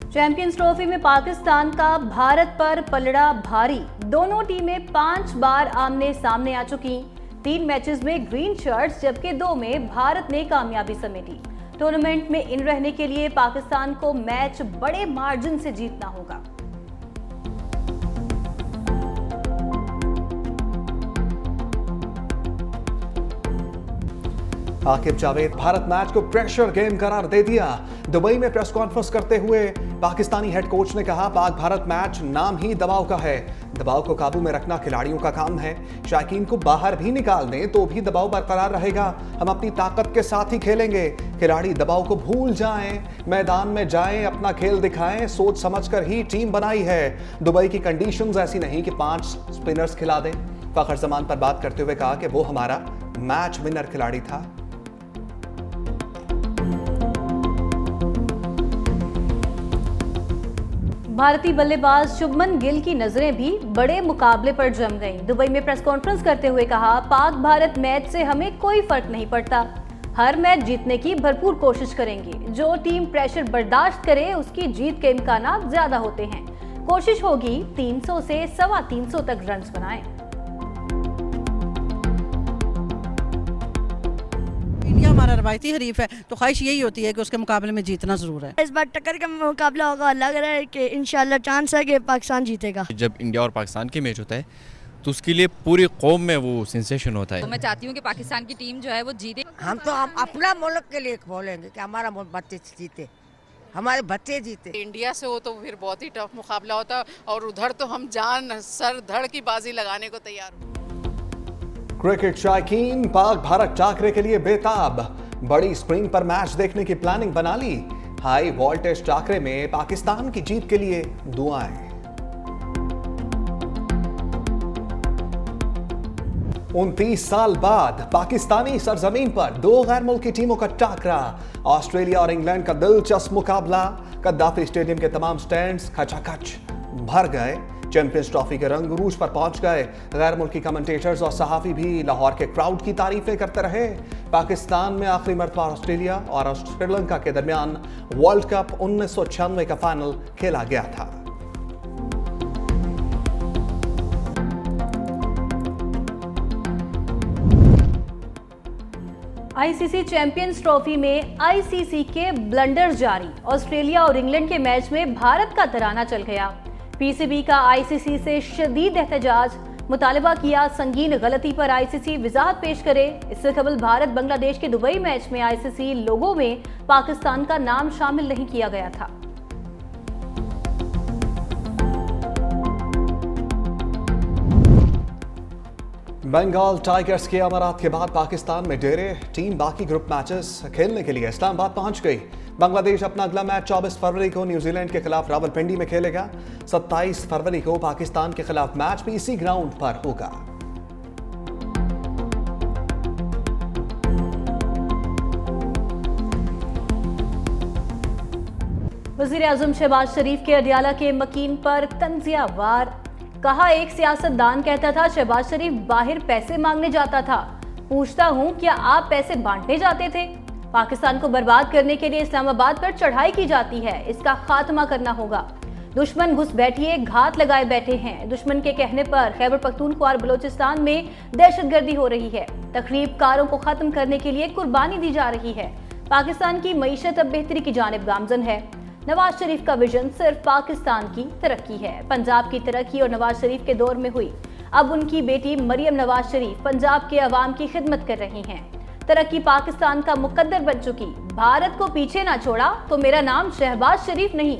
Champions trophy में पाकिस्तान का भारत पर पलड़ा भारी। दोनों टीमें 5 बार आमने सामने आ चुकी। 3 मैचेस में ग्रीन शर्ट्स जबकि 2 में भारत ने कामयाबी समेटी। टूर्नामेंट में इन रहने के लिए पाकिस्तान को मैच बड़े मार्जिन से जीतना होगा। आकिब जावेद, भारत मैच को प्रेशर गेम करार दे दिया। दुबई में प्रेस कॉन्फ्रेंस करते हुए पाकिस्तानी हेड कोच ने कहा, पाक भारत मैच नाम ही दबाव का है। दबाव को काबू में रखना खिलाड़ियों का काम है। शायकीन को बाहर भी निकाल दें तो भी दबाव बरकरार रहेगा। हम अपनी ताकत के साथ ही खेलेंगे। खिलाड़ी दबाव को भूल जाएं, मैदान में जाएं, अपना खेल दिखाएं। सोच समझकर ही टीम बनाई है। दुबई की कंडीशंस ऐसी नहीं कि 5 स्पिनर्स खिला दें। फखर जमान पर बात करते हुए कहा कि वो हमारा मैच विनर खिलाड़ी था। भारतीय बल्लेबाज शुभमन गिल की नजरें भी बड़े मुकाबले पर जम गईं। दुबई में प्रेस कॉन्फ्रेंस करते हुए कहा, पाक भारत मैच से हमें कोई फर्क नहीं पड़ता। हर मैच जीतने की भरपूर कोशिश करेंगे। जो टीम प्रेशर बर्दाश्त करे उसकी जीत के इम्कानात ज्यादा होते हैं। कोशिश होगी 300 से 325 तक रन बनाएं। इंडिया हमारा रवायती हरीफ है तो ख्वाहिश यही होती है कि उसके मुकाबले में जीतना जरूर है। इस बार टक्कर का मुकाबला होगा। लग रहा है कि इंशाल्लाह चांस है कि पाकिस्तान जीतेगा। जब इंडिया और पाकिस्तान के मैच होता है तो उसके लिए पूरी कौम में वो सेंसेशन होता है। तो मैं चाहती हूँ कि पाकिस्तान की टीम जो है वो जीते। हम अपना मुल्क के लिए बोलेंगे कि हमारा बच्चे जीते, हमारे बच्चे जीते। इंडिया से हो तो फिर बहुत ही टफ मुकाबला होता और उधर तो हम जान सर धड़ की बाजी लगाने को तैयार हो। क्रिकेट शायकीन पाक भारत टाकरे के लिए बेताब। बड़ी स्क्रीन पर मैच देखने की प्लानिंग बना ली। हाई वोल्टेज टाकरे में पाकिस्तान की जीत के लिए दुआएं। 29 साल बाद पाकिस्तानी सरजमीन पर 2 गैर मुल्की टीमों का टाकरा। ऑस्ट्रेलिया और इंग्लैंड का दिलचस्प मुकाबला। कद्दाफी स्टेडियम के तमाम स्टैंड्स खचाखच भर गए। चैंपियंस ट्रॉफी के रंग उरूज पर पहुंच गए। गैर मुल्की कमेंटेटर्स और सहाफी भी लाहौर के क्राउड की तारीफें करते रहे। पाकिस्तान में आखिरी मरतबा ऑस्ट्रेलिया और श्रीलंका के दरमियान वर्ल्ड कप 1996 का फाइनल खेला गया था। आईसीसी चैंपियंस ट्रॉफी में आईसीसी के ब्लंडर जारी। ऑस्ट्रेलिया और इंग्लैंड के मैच में भारत का तराना चल गया। पीसीबी का आईसीसी से शदीद एहतजाज। मुतालबा किया संगीन गलती पर आईसीसी वजाहत पेश करे। इससे कबल भारत बांग्लादेश के दुबई मैच में आईसीसी लोगों में पाकिस्तान का नाम शामिल नहीं किया गया था। बंगाल टाइगर्स के अमारात के बाद पाकिस्तान में डेरे। टीम बाकी ग्रुप मैचेस खेलने के लिए इस्लामाबाद पहुंच गई। बांग्लादेश अपना अगला मैच 24 फरवरी को न्यूजीलैंड के खिलाफ रावलपिंडी में खेलेगा। 27 फरवरी को पाकिस्तान के खिलाफ मैच भी इसी ग्राउंड पर होगा। वजीर आजम शहबाज शरीफ के अडियाला के मकीन पर तंजिया वार। कहा, एक सियासतदान कहता था शहबाज शरीफ बाहर पैसे मांगने जाता था। पूछता हूं, क्या आप पैसे बांटने जाते थे? पाकिस्तान को बर्बाद करने के लिए इस्लामाबाद पर चढ़ाई की जाती है। इसका खात्मा करना होगा। दुश्मन घुस बैठिए, घात लगाए बैठे हैं। दुश्मन के कहने पर खैबर पख्तूनख्वा और बलोचिस्तान में दहशतगर्दी हो रही है। तखरीबकारों को खत्म करने के लिए कुर्बानी दी जा रही है। पाकिस्तान की मईशत अब बेहतरी की जानिब गामजन है। नवाज शरीफ का विजन सिर्फ पाकिस्तान की तरक्की है। पंजाब की तरक्की और नवाज शरीफ के दौर में हुई। अब उनकी बेटी मरियम नवाज शरीफ पंजाब के अवाम की खिदमत कर रही हैं। तरक्की पाकिस्तान का मुकद्दर बन चुकी। भारत को पीछे ना छोड़ा तो मेरा नाम शहबाज शरीफ नहीं।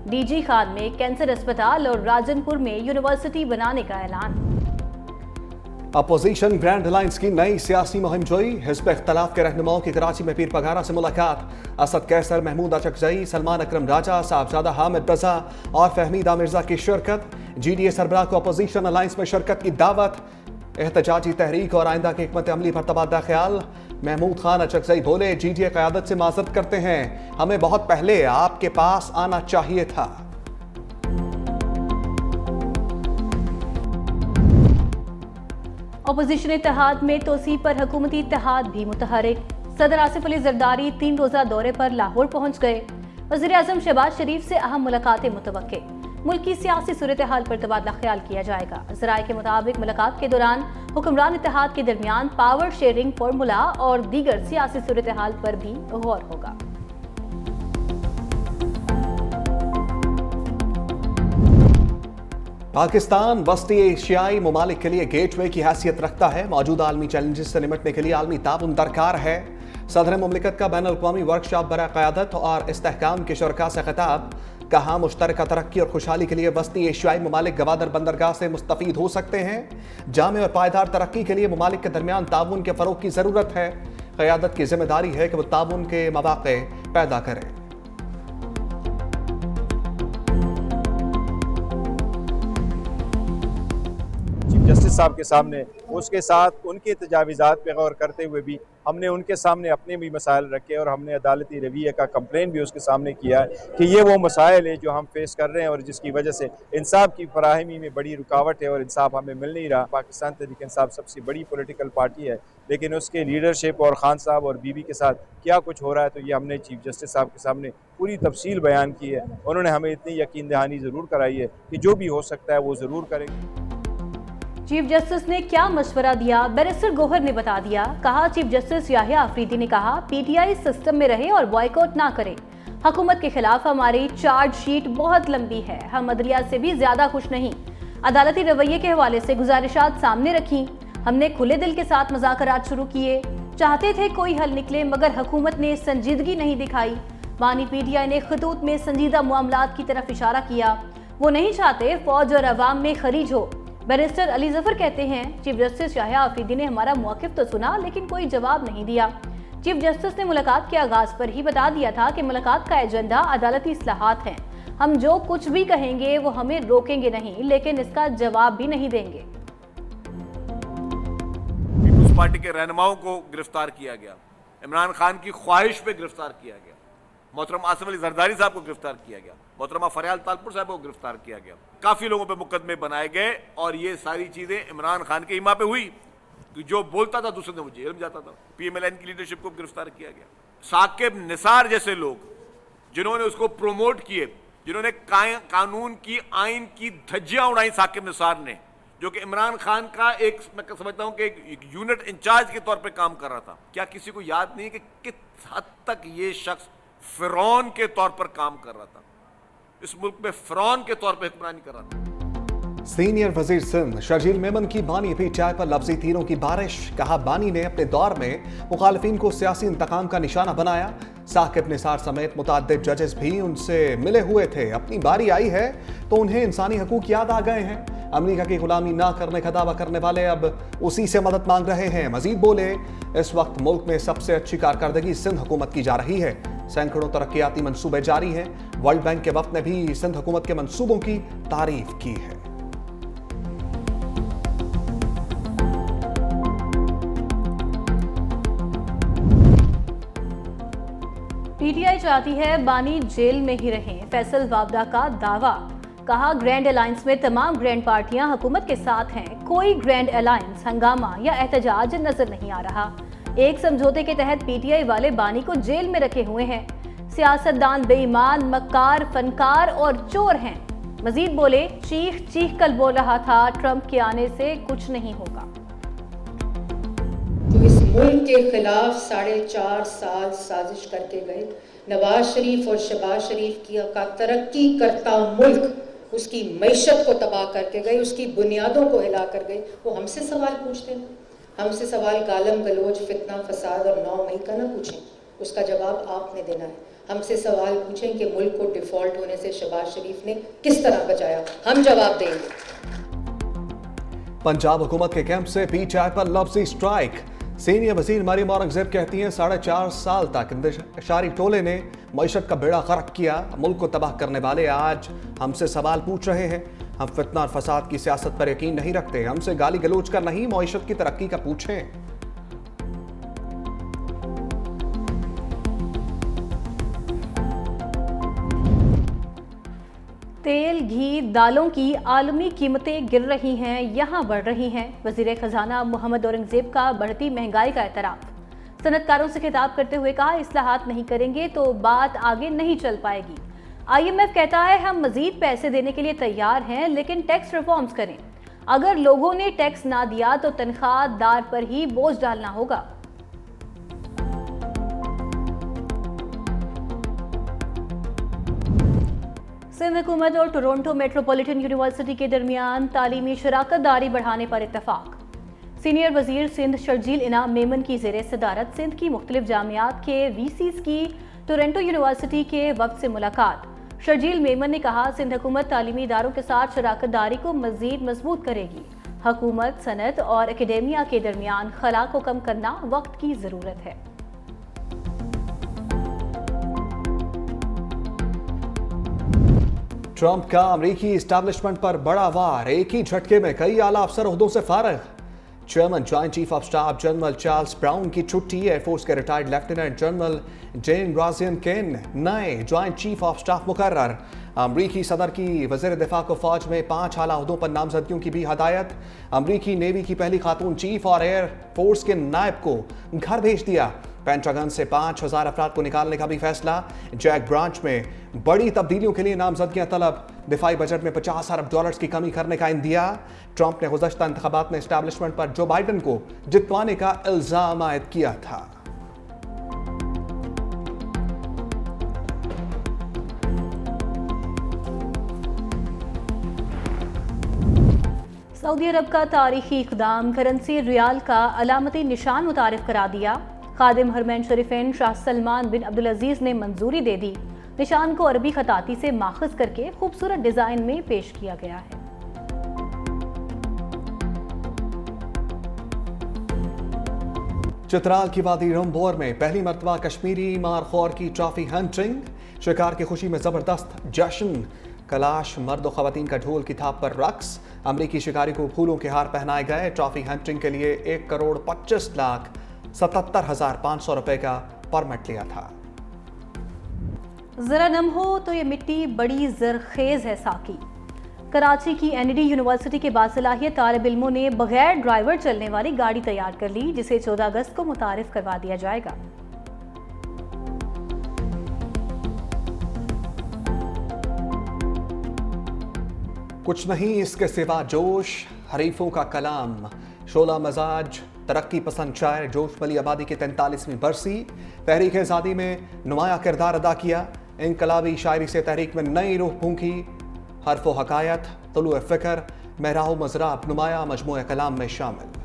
डीजी खान में कैंसर अस्पताल और राजनपुर में यूनिवर्सिटी बनाने का ऐलान। अपोजिशन ग्रैंड अलायंस की नई सियासी मुहिम जोई। हिज़्ब इख्तिलाफ के रहनुमाओं की कराची में पीर पगारा से मुलाकात। असद कैसर, महमूद अचकजई, सलमान अकरम राजा, साहबजादा हामिद रजा और फहमीदा मिर्जा की शिरकत। जीडीए सरबराह को अपोजिशन अलायंस में शिरकत की दावत। एहतजाजी तहरीक और आइंदा की हिकमत अमली पर तबादला ख्याल। महमूद खान अचकजई बोले, जीडीए क़यादत से माजरत करते हैं, हमें बहुत पहले आपके पास आना चाहिए था। अपोजिशन इत्तेहाद में तोसी पर हुकूमती इत्तेहाद भी मुतहरिक। सदर आसिफ अली जरदारी 3 रोजा दौरे पर लाहौर पहुंच गए। वज़ीर आज़म शहबाज शरीफ से अहम मुलाकातें मुतवक्के। मुल्क की सियासी सूरत हाल पर तबादला ख्याल किया जाएगा। ज़राए के मुताबिक मुलाकात के दौरान हुक्मरान इत्तेहाद के दरमियान पावर शेयरिंग फार्मूला और दीगर सियासी सूरत हाल पर भी गौर होगा। पाकिस्तान वस्ती एशियाई ममालिक के लिए गेटवे की हैसियत रखता है। मौजूदा आलमी चैलेंजेस से निपटने के लिए आलमी ताउन दरकार है। सदर मुमलिकत का बैन अल-अक़वामी वर्कशॉप बराए क़यादत और इस्तेहकाम के शुरका से खिताब। कहा मुश्तरका तरक्की और खुशहाली के लिए वस्ती एशियाई ममालिक गवादर बंदरगाह से मुस्तफ़ीद हो सकते हैं। जामे और पायदार तरक्की के लिए ममालिक के दरमियान ताउन के फ़रोग़ की ज़रूरत है। क़यादत की जिम्मेदारी है कि वो ताउन के मौक़े पैदा करें। चीफ जस्टिस साहब के सामने, उसके साथ उनके तजावीज़ात पे गौर करते हुए भी हमने उनके सामने अपने भी मसाइल रखे और हमने अदालती रवैये का कंप्लेन भी उसके सामने किया है कि ये वो मसाइल है जो हम फेस कर रहे हैं और जिसकी वजह से इंसाफ की फराहमी में बड़ी रुकावट है और इंसाफ हमें मिल नहीं रहा। पाकिस्तान तहरीक इंसाफ सबसे बड़ी पॉलिटिकल पार्टी है, लेकिन उसके लीडरशिप और खान साहब और बीबी के साथ क्या कुछ हो रहा है, तो ये हमने चीफ जस्टिस साहब के सामने पूरी तफसील बयान की है। उन्होंने हमें इतनी यकीन दहानी ज़रूर कराई है कि जो भी हो सकता है वो ज़रूर करेंगे। चीफ जस्टिस ने क्या मशवरा दिया, बैरिस्टर गौहर ने बता दिया। कहा चीफ जस्टिस याहिया आफरीदी ने कहा पीटीआई सिस्टम में रहे और बॉयकॉट ना करे। हुकूमत के खिलाफ हमारी चार्जशीट बहुत लंबी है, हम अदलिया से भी ज्यादा खुश नहीं। अदालती रवैये के हवाले से गुजारिशात सामने रखी। हमने खुले दिल के साथ मुज़ाकरात शुरू किए, चाहते थे कोई हल निकले, मगर हुकूमत ने संजीदगी नहीं दिखाई। बानी पीटीआई ने खतूत में संजीदा मामलात की तरफ इशारा किया। वो नहीं चाहते फौज और अवाम में खरीज हो। बैरिस्टर अली जफर कहते हैं चीफ जस्टिस याहिया आफरीदी ने हमारा मौक़िफ़ तो सुना लेकिन कोई जवाब नहीं दिया। चीफ जस्टिस ने मुलाकात के आगाज़ पर ही बता दिया था कि मुलाकात का एजेंडा अदालती इस्लाहात हैं। हम जो कुछ भी कहेंगे वो हमें रोकेंगे नहीं, लेकिन इसका जवाब भी नहीं देंगे। पीपुल्स पार्टी के रहनुमाओं को गिरफ्तार किया गया, इमरान खान की ख्वाहिश पे गिरफ्तार किया गया, मोहतरम आसिफ अली जरदारी साहब को गिरफ्तार किया गया, मोहतरमा फरियाल तालपुर साहब को गिरफ्तार किया गया, काफ़ी लोगों पे मुकदमे बनाए गए और ये सारी चीज़ें इमरान खान के इमा पे हुई कि जो बोलता था दूसरे ने मुझे जेल में जाता था। पीएमएलएन की लीडरशिप को गिरफ्तार किया गया। साकिब निसार जैसे लोग जिन्होंने उसको प्रोमोट किए, जिन्होंने कानून की आइन की धज्जियाँ उड़ाई, साकिब निसार ने, जो कि इमरान खान का एक, मैं समझता हूँ कि एक यूनिट इंचार्ज के तौर पर काम कर रहा था। क्या किसी को याद नहीं कि किस हद तक ये शख्स फिरौन के तौर पर काम कर रहा था, इस मुल्क में फिरौन के तौर पर हुक्मरानी कर रहा था। सीनियर वजीर सिंध शर्जील मेमन की बानी पीटीआई पर लफ्जी तीरों की बारिश। कहा बानी ने अपने दौर में मुखालिफिन को सियासी इंतकाम का निशाना बनाया। साकिब निसार समेत मुतअद्दिद जजेस भी उनसे मिले हुए थे। अपनी बारी आई है तो उन्हें इंसानी हकूक याद आ गए हैं। अमेरिका की गुलामी ना करने का दावा करने वाले अब उसी से मदद मांग रहे हैं। मजीद बोले इस वक्त मुल्क में सबसे अच्छी कारकर्दगी सिंध हुकूमत की जा रही है। सैकड़ों तरक्याती मंसूबे जारी हैं। वर्ल्ड बैंक के वक्त ने भी सिंध हुकूमत के मंसूबों की तारीफ की है। पीटीआई चाहती है बानी जेल में ही रहें, फैसल वावदा का दावा। कहा ग्रैंड अलायंस में तमाम ग्रैंड पार्टियां हुकूमत के साथ हैं, कोई ग्रैंड अलायंस हंगामा या एहतजाज नजर नहीं आ रहा। एक समझौते के तहत पीटीआई वाले बानी को जेल में रखे हुए हैं। सियासतदान बेईमान, मक्कार, फनकार और चोर हैं। मजीद बोले चीख चीख कर बोल रहा था ट्रंप के आने से कुछ नहीं होगा। जो इस मुल्क के खिलाफ 4.5 साल साजिश करके गए, नवाज शरीफ और शहबाज शरीफ की का तरक्की करता मुल्क उसकी मईशत को तबाह करके गए, उसकी बुनियादों को हिला कर गए, वो हमसे सवाल पूछते हैं। हमसे सवाल गालम गलोच, फितना, फसाद और 9 मई का ना पूछें, उसका जवाब आपने देना है। हमसे सवाल पूछें कि मुल्क को डिफॉल्ट होने से शहबाज शरीफ ने किस तरह बचाया, हम जवाब देंगे। पंजाब हुकूमत के कैंप से पीटीआई पर लफ्जी स्ट्राइक। सीनियर वजीर मरियम औरंगजेब कहती हैं 4.5 साल तक इंतशारी टोले ने मईशत का बेड़ा गर्क किया। मुल्क को तबाह करने वाले आज हमसे सवाल पूछ रहे हैं। हम फितना और फसाद की सियासत पर यकीन नहीं रखते। हमसे गाली गलोच का नहीं, मईशत की तरक्की का पूछें। तेल, घी, दालों की आलमी कीमतें गिर रही हैं, यहाँ बढ़ रही हैं। वज़ीर ख़जाना मोहम्मद औरंगजेब का बढ़ती महंगाई का एतराफ़। सनतकारों से खिताब करते हुए कहा, इस्लाहात नहीं करेंगे तो बात आगे नहीं चल पाएगी। IMF कहता है हम मजीद पैसे देने के लिए तैयार हैं, लेकिन टैक्स रिफॉर्म्स करें। अगर लोगों ने टैक्स ना दिया तो तनख्वाहदार पर ही बोझ डालना होगा। सिंध हुकूमत और टोरंटो मेट्रोपॉलिटन यूनिवर्सिटी के दरमियान तालीमी शराकतदारी बढ़ाने पर इत्तफाक। सीनियर वजीर सिंध शर्जील इनाम मेमन की ज़ेरे सदारत सिंध की मुख्तलिफ जामियात के VCs की टोरंटो यूनिवर्सिटी के वफ्द से मुलाकात। शर्जील मेमन ने कहा, सिंध हुकूमत तालीमी इदारों के साथ शराकतदारी को मज़ीद मजबूत करेगी। हुकूमत, सनत और एकेडेमिया के दरमियान खला को कम करना वक्त की ज़रूरत है। ट्रंप का अमेरिकी इस्टेब्लिशमेंट पर बड़ा वार, एक ही झटके में कई आला अफसर ओहदों से फारिग। Chairman joint chief of staff general Charles brown की छुट्टी, एयरफोर्स के रिटायर्ड लेफ्टिनेंट जनरल जेन राजियन केन नए जॉइंट चीफ ऑफ स्टाफ मुकर्रर। अमरीकी सदर की वज़ीर दिफा को फौज में 5 आला ओहदों पर नामजदगियों की भी हदायत। अमरीकी नेवी की पहली खातून चीफ और एयर फोर्स के नायब को घर भेज दिया। पेंटागन से 5000 अफराद को निकालने का भी फैसला। जैक ब्रांच में बड़ी तब्दीलियों के लिए नामजदगियां तलब। दिफाई बजट में $50 अरब की कमी करने का इंदिया। ट्रंप ने गुज़श्ता इंतखाबात में एस्टैब्लिशमेंट पर जो बाइडन को जितवाने का इल्जाम आयद किया था। सऊदी अरब का तारीखी इक़दाम, करेंसी रियाल का अलामती निशान मुतारिफ करा दिया। खादिम हरमैन शरीफैन शाह सलमान बिन अब्दुल अजीज ने मंजूरी दे दी। निशान को अरबी खताती से माखज़ करके खूबसूरत डिजाइन में पेश किया गया है। चित्राल की वादी रंबोर में पहली मरतबा कश्मीरी मारखोर की ट्रॉफी हंटिंग। शिकार की खुशी में जबरदस्त जश्न। कलाश, मर्द और खवातीन का ढोल की थाप पर रक्स। अमरीकी शिकारी को फूलों के हार पहनाए गए। ट्रॉफी हंटिंग के लिए 1,25,77,500 रुपए का परमिट लिया था। जरा नम हो तो ये मिट्टी बड़ी जरखेज है साकी। कराची की NED यूनिवर्सिटी के बासलाहियत तालिब इल्मों ने बगैर ड्राइवर चलने वाली गाड़ी तैयार कर ली, जिसे 14 अगस्त को मुतारिफ करवा दिया जाएगा। कुछ नहीं इसके सिवा जोश, हरीफों का कलाम, शोला मजाज, तरक्की पसंद शायर जोश मली आबादी की 43वीं बरसी। तहरीक आज़ादी में नुमाया किरदार अदा किया। इनकलाबी शायरी से तहरीक में नई रूह फूंकी। हर्फ व हकायत, तुलू फ़िक्र, महराह मज़राब नुमाया मजमूए कलाम में शामिल।